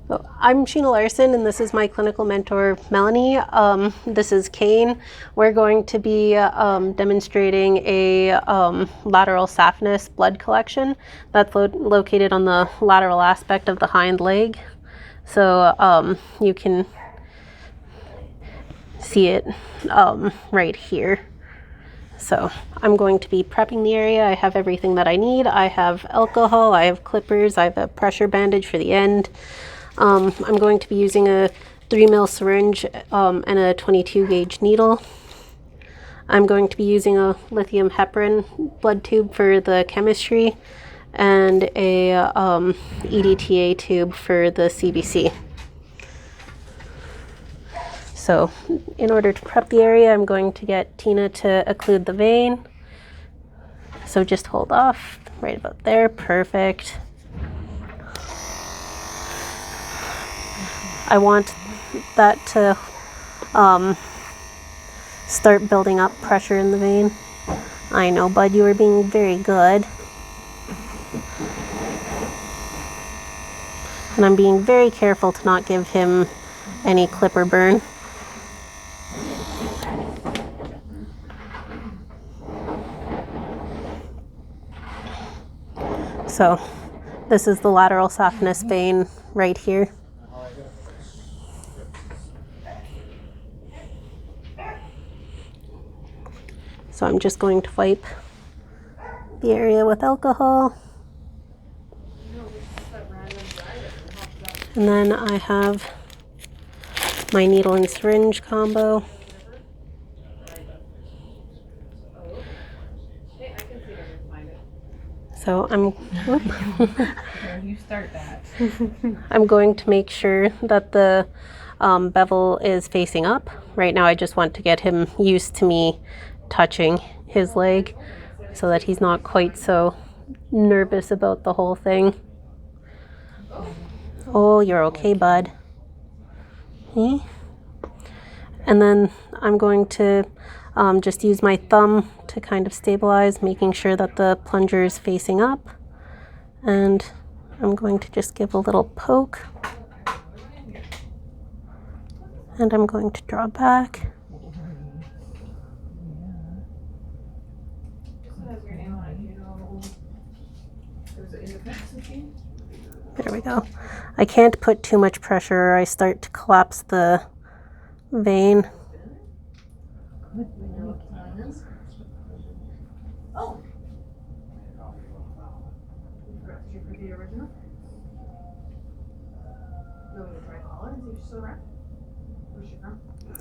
So I'm Sheena Larson, and this is my clinical mentor, Melanie. This is Kane. We're going to be demonstrating a lateral saphenous blood collection that's located on the lateral aspect of the hind leg. So you can see it right here. So I'm going to be prepping the area. I have everything that I need. I have alcohol, I have clippers, I have a pressure bandage for the end. I'm going to be using a 3 ml syringe and a 22 gauge needle. I'm going to be using a lithium heparin blood tube for the chemistry and a EDTA tube for the CBC. So in order to prep the area, I'm going to get Tina to occlude the vein. So just hold off right about there. Perfect. I want that to start building up pressure in the vein. I know, bud, you are being very good. And I'm being very careful to not give him any clipper burn. So this is the lateral saphenous vein right here. So I'm just going to wipe the area with alcohol. And then I have my needle and syringe combo. So You start that. I'm going to make sure that the bevel is facing up. Right now I just want to get him used to me touching his leg so that he's not quite so nervous about the whole thing. Oh, you're okay, bud. Okay. And then I'm going to just use my thumb to kind of stabilize, making sure that the plunger is facing up. And I'm going to just give a little poke. And I'm going to draw back. There we go. I can't put too much pressure or I start to collapse the vein.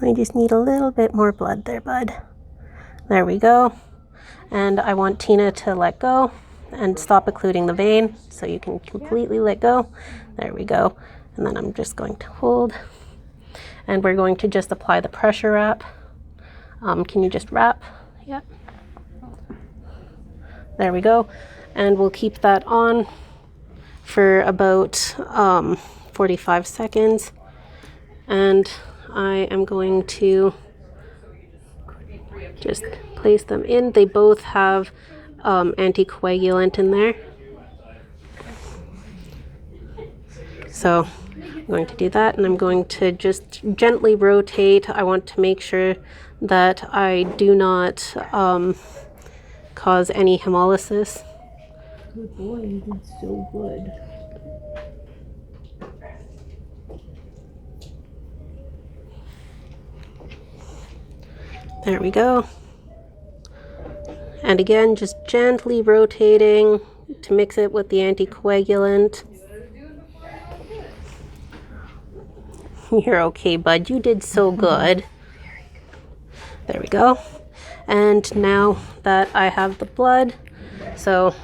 I just need a little bit more blood there, bud. There we go. And I want Tina to let go and stop occluding the vein so you can completely let go. There we go. And then I'm just going to hold. And we're going to just apply the pressure wrap. Can you just wrap? Yep. There we go. And we'll keep that on for about 45 seconds. And I am going to just place them in. They both have anticoagulant in there. So I'm going to do that, and I'm going to just gently rotate. I want to make sure that I do not cause any hemolysis. Good boy, you did so good. There we go. And again, just gently rotating to mix it with the anticoagulant. You're okay, bud. You did so good. There we go. And now that I have the blood, so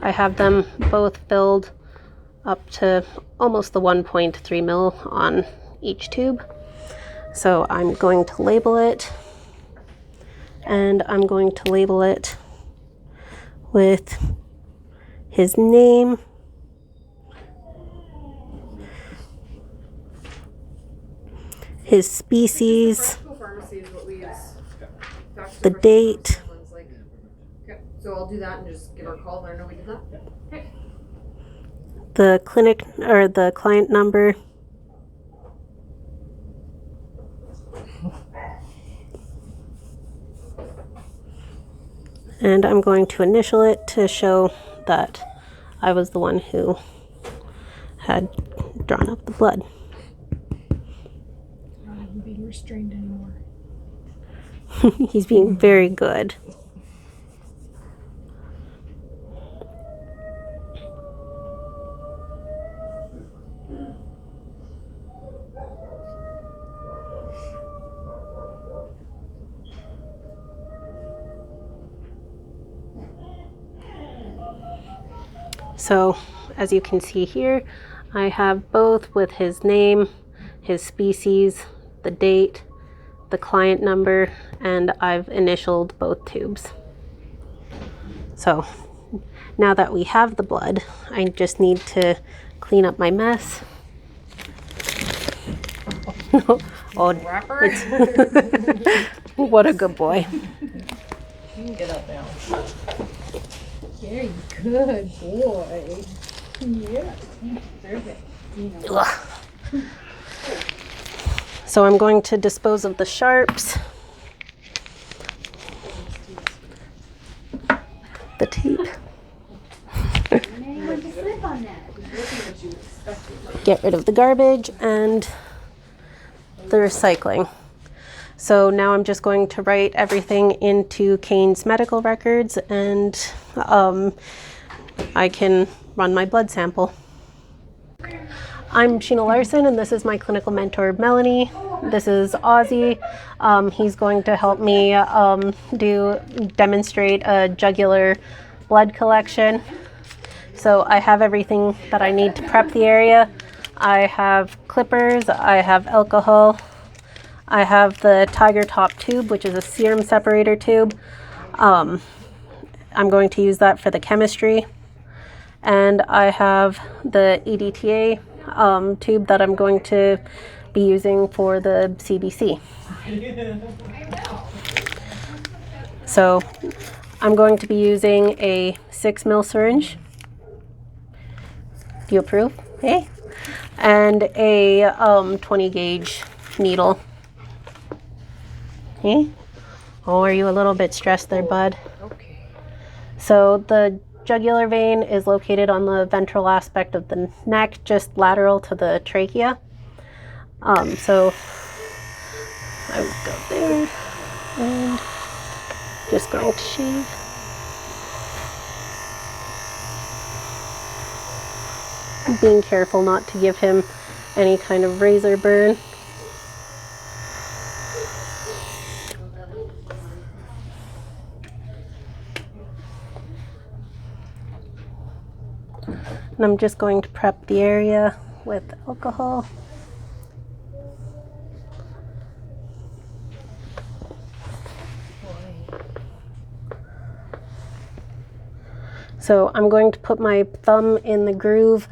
I have them both filled up to almost the 1.3 mil on each tube. So I'm going to label it. And I'm going to label it with his name, his species, the date. Okay, so I'll do that and just give our call, let her know we did that. Okay. the clinic or the client number. And I'm going to initial it to show that I was the one who had drawn up the blood. Not even being restrained anymore. He's being very good. So, as you can see here, I have both with his name, his species, the date, the client number, and I've initialed both tubes. So, now that we have the blood, I just need to clean up my mess. Oh, Wrapper? what a good boy. You can get up now. Very good boy. Yeah, you deserve it. Ugh. So I'm going to dispose of the sharps, the tape, get rid of the garbage and the recycling. So now I'm just going to write everything into Kane's medical records, and I can run my blood sample. I'm Sheena Larson, and this is my clinical mentor, Melanie. This is Ozzy. He's going to help me demonstrate a jugular blood collection. So I have everything that I need to prep the area. I have clippers, I have alcohol, I have the Tiger Top tube, which is a serum separator tube. I'm going to use that for the chemistry. And I have the EDTA tube that I'm going to be using for the CBC. So I'm going to be using a 6 ml syringe. Do you approve? Hey. And a 20 gauge needle. Hey. Oh, are you a little bit stressed there, bud? Okay. So the jugular vein is located on the ventral aspect of the neck, just lateral to the trachea. So I would go there and just going to shave. Being careful not to give him any kind of razor burn. And I'm just going to prep the area with alcohol. So I'm going to put my thumb in the groove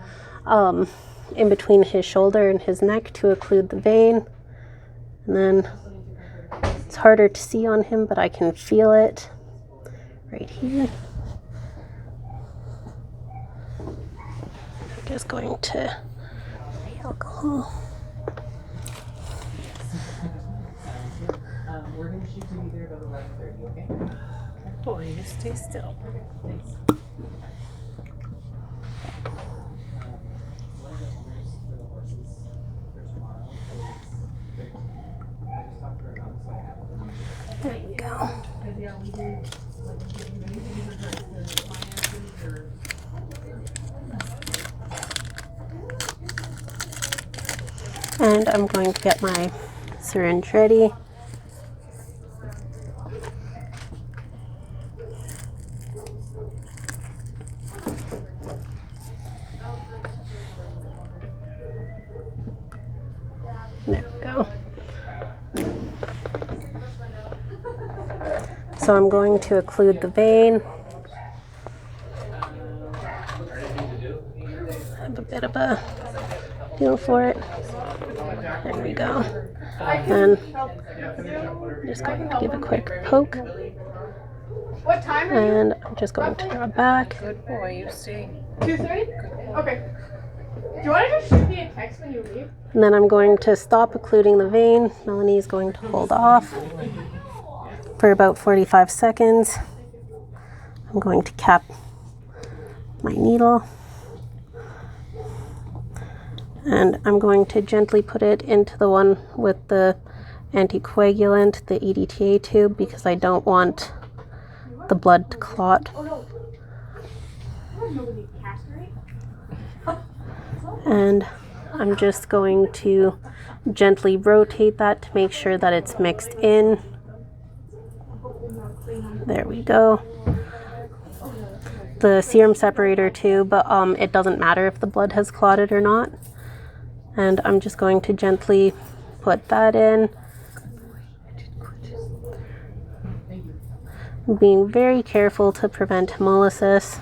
in between his shoulder and his neck to occlude the vein. And then it's harder to see on him, but I can feel it right here. I'm just going to the alcohol. We're going to shoot to be there about 11:30, okay? Boy, you stay still. Thanks. For the horses for tomorrow. I just talked to her about so I have them. There you go. Yeah, we do. Anything in regards to finances or. And I'm going to get my syringe ready. There we go. So I'm going to occlude the vein. Have a bit of a feel for it. There we go. And I'm just going to give a quick poke. What time are you? And I'm just going to draw back. Good boy, you stay. 2:30? Okay. you want to just shoot me a text when you leave? And then I'm going to stop occluding the vein. Melanie is going to hold off for about 45 seconds. I'm going to cap my needle. And I'm going to gently put it into the one with the anticoagulant, the EDTA tube, because I don't want the blood to clot. And I'm just going to gently rotate that to make sure that it's mixed in. There we go. The serum separator tube, it doesn't matter if the blood has clotted or not. And I'm just going to gently put that in, being very careful to prevent hemolysis.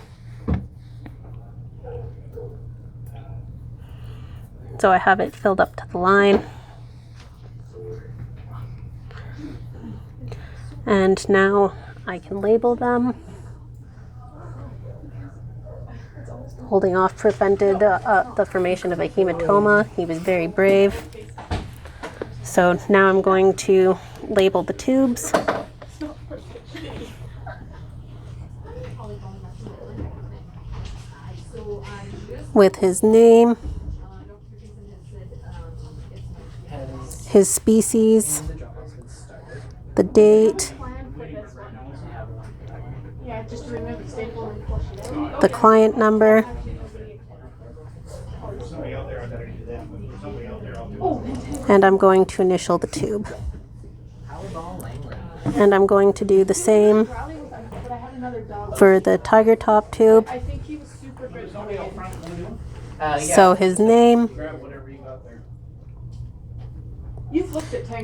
So I have it filled up to the line. And now I can label them. Holding off prevented the formation of a hematoma. He was very brave. So now I'm going to label the tubes. With his name, his species, the date, the client number, and I'm going to initial the tube. And I'm going to do the same for the tiger top tube. So his name,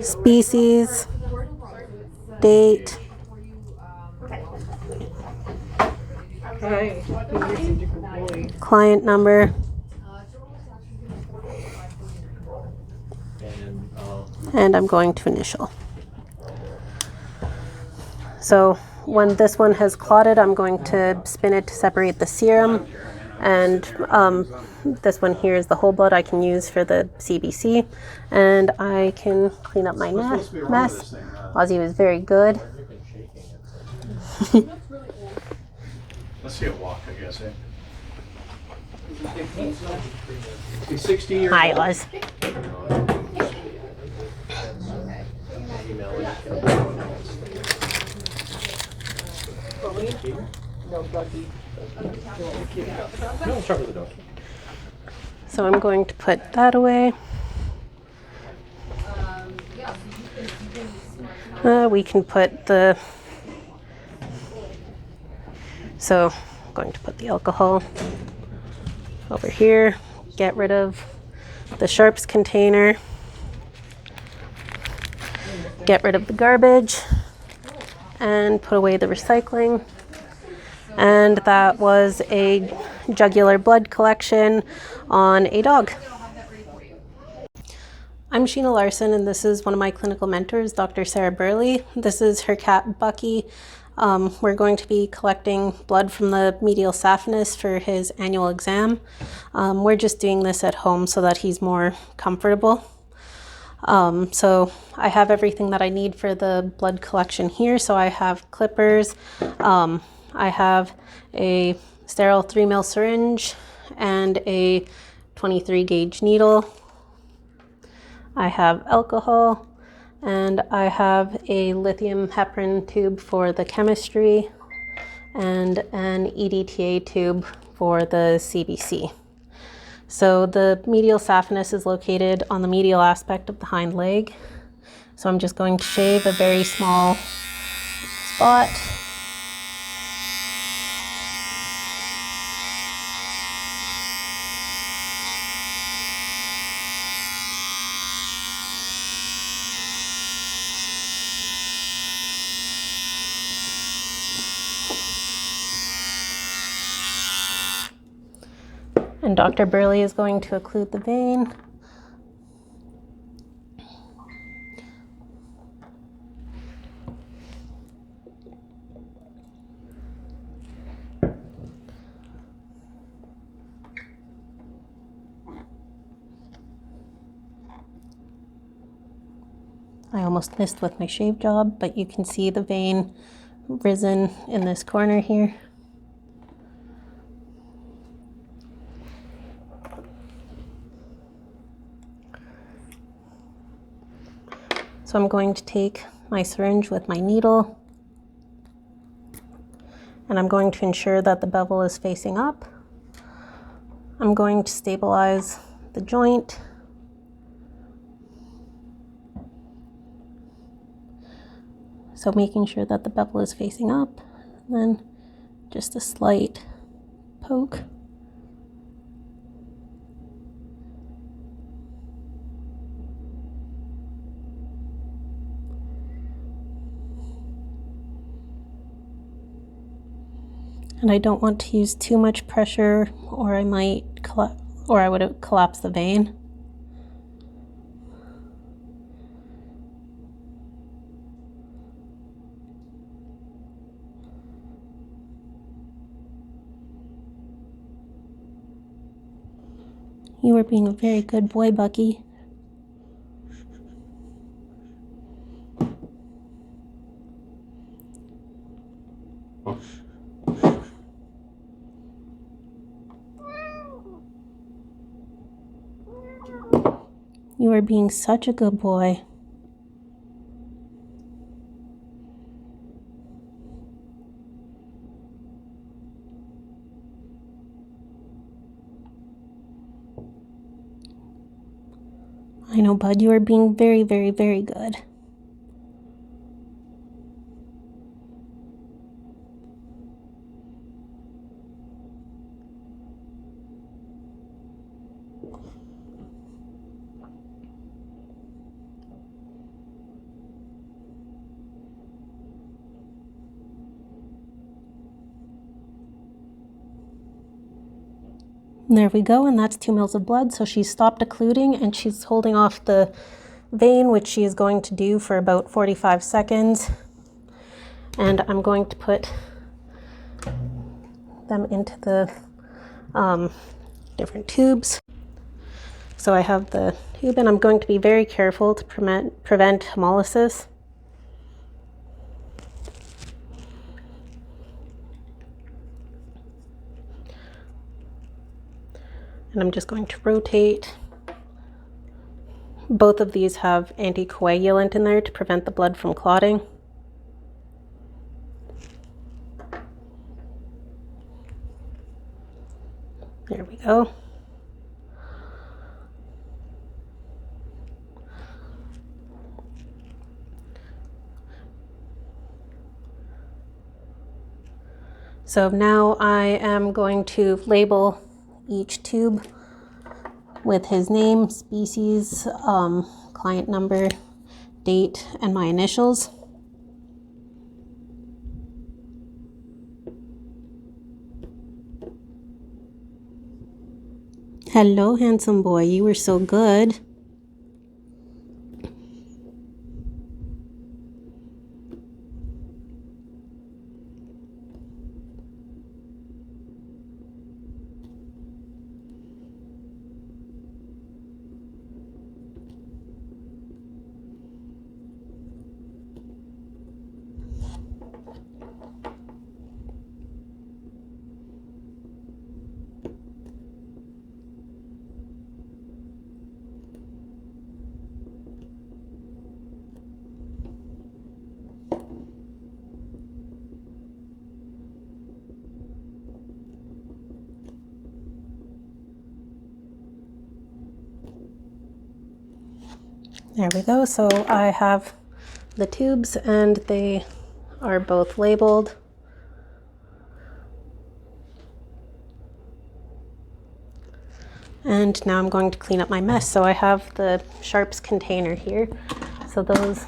species, date, client number, and I'm going to initial. So when this one has clotted, I'm going to spin it to separate the serum. And this one here is the whole blood I can use for the CBC. And I can clean up my mess. Ozzy was very good. Let's see it walk, I guess, eh? He's 60 years Hi, old. Oz. So I'm going to put that away. We can put the... So I'm going to put the alcohol over here. Get rid of the sharps container. Get rid of the garbage. And put away the recycling. And that was a jugular blood collection on a dog. I'm Sheena Larson, and this is one of my clinical mentors, Dr. Sarah Burley. This is her cat, Bucky. We're going to be collecting blood from the medial saphenous for his annual exam. We're just doing this at home so that he's more comfortable. So I have everything that I need for the blood collection here. So I have clippers, I have a sterile 3 ml syringe and a 23 gauge needle. I have alcohol, and I have a lithium heparin tube for the chemistry and an EDTA tube for the CBC. So the medial saphenous is located on the medial aspect of the hind leg. So I'm just going to shave a very small spot. And Dr. Burley is going to occlude the vein. I almost missed with my shave job, but you can see the vein risen in this corner here. So I'm going to take my syringe with my needle, and I'm going to ensure that the bevel is facing up. I'm going to stabilize the joint. So making sure that the bevel is facing up, and then just a slight poke. And I don't want to use too much pressure, or I might I would collapse the vein. You are being a very good boy, Bucky. You are being such a good boy. I know, bud, you are being very, very, very good. And there we go, and that's 2 mils of blood. So she's stopped occluding and she's holding off the vein, which she is going to do for about 45 seconds. And I'm going to put them into the different tubes. So I have the tube, and I'm going to be very careful to prevent hemolysis. And I'm just going to rotate. Both of these have anticoagulant in there to prevent the blood from clotting. There we go. So now I am going to label each tube with his name, species, client number, date, and my initials. Hello, handsome boy. You were so good. There we go. So I have the tubes and they are both labeled. And now I'm going to clean up my mess. So I have the sharps container here. So those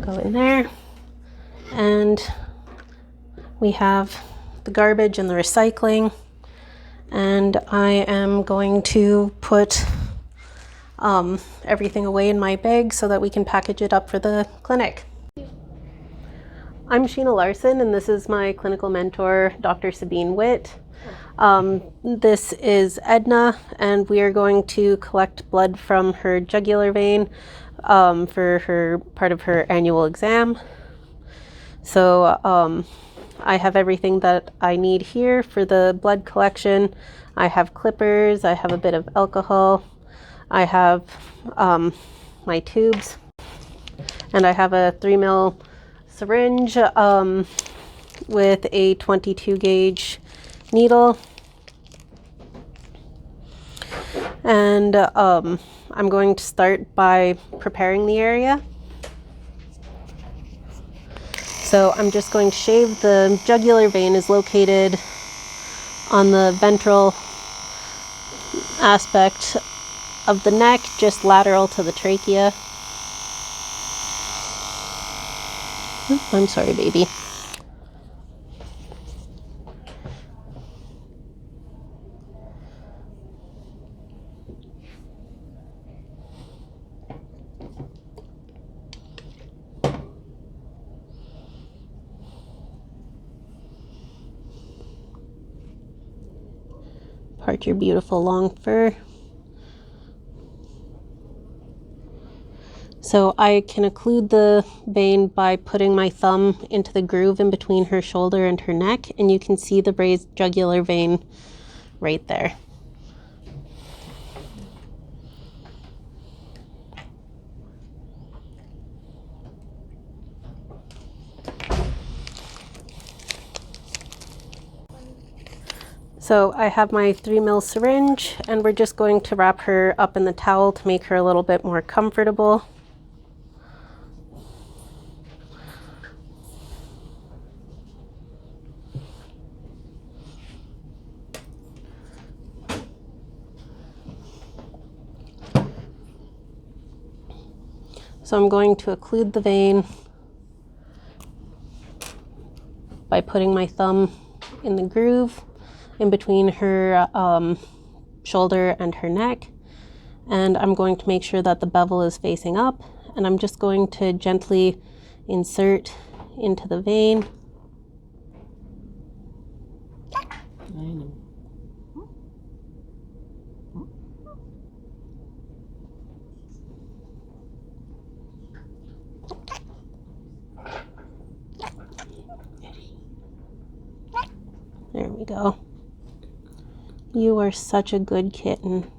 go in there. And we have the garbage and the recycling. And I am going to put everything away in my bag so that we can package it up for the clinic. I'm Sheena Larson, and this is my clinical mentor, Dr. Sabine Witt. This is Edna, and we are going to collect blood from her jugular vein for her part of her annual exam. So I have everything that I need here for the blood collection. I have clippers, I have a bit of alcohol, I have my tubes, and I have a 3 ml syringe with a 22 gauge needle. And I'm going to start by preparing the area. So I'm just going to shave. The jugular vein is located on the ventral aspect of the neck, just lateral to the trachea. I'm sorry, baby. Part your beautiful long fur. So I can occlude the vein by putting my thumb into the groove in between her shoulder and her neck, and you can see the raised jugular vein right there. So I have my 3 ml syringe, and we're just going to wrap her up in the towel to make her a little bit more comfortable. So I'm going to occlude the vein by putting my thumb in the groove in between her shoulder and her neck. And I'm going to make sure that the bevel is facing up, and I'm just going to gently insert into the vein. There we go. You are such a good kitten.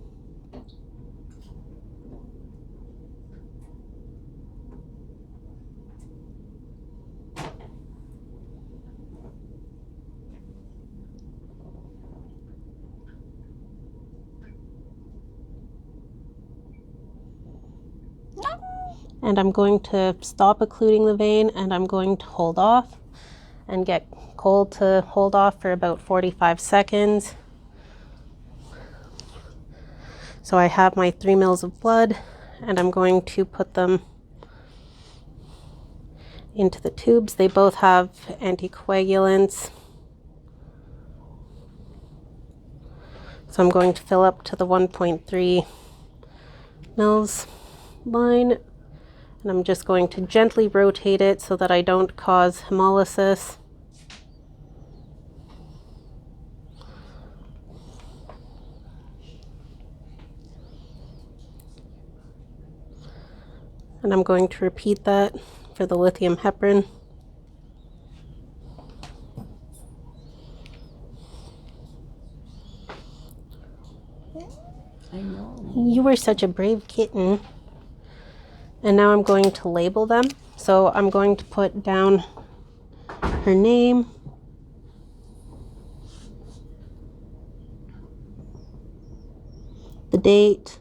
And I'm going to stop occluding the vein, and I'm going to hold off and get cold to hold off for about 45 seconds. So I have my 3 ml of blood, and I'm going to put them into the tubes. They both have anticoagulants. So I'm going to fill up to the 1.3 ml line, and I'm just going to gently rotate it so that I don't cause hemolysis. And I'm going to repeat that for the lithium heparin. I know. You were such a brave kitten. And now I'm going to label them. So I'm going to put down her name, the date,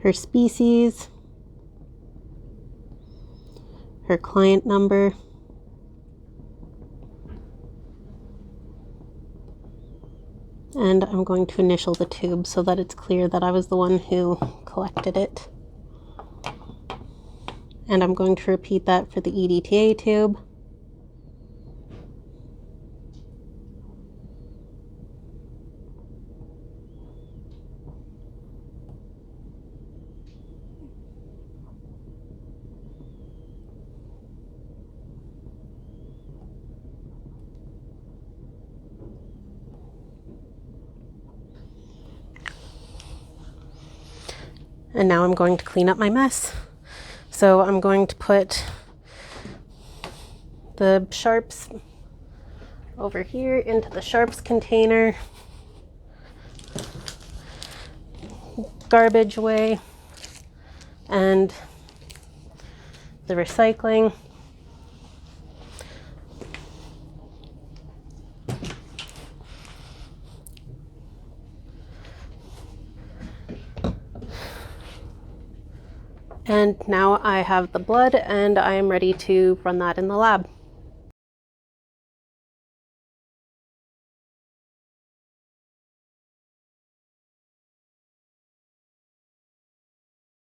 her species, her client number, and I'm going to initial the tube so that it's clear that I was the one who collected it. And I'm going to repeat that for the EDTA tube. And now I'm going to clean up my mess. So I'm going to put the sharps over here into the sharps container, garbage away, and the recycling. And now I have the blood and I am ready to run that in the lab.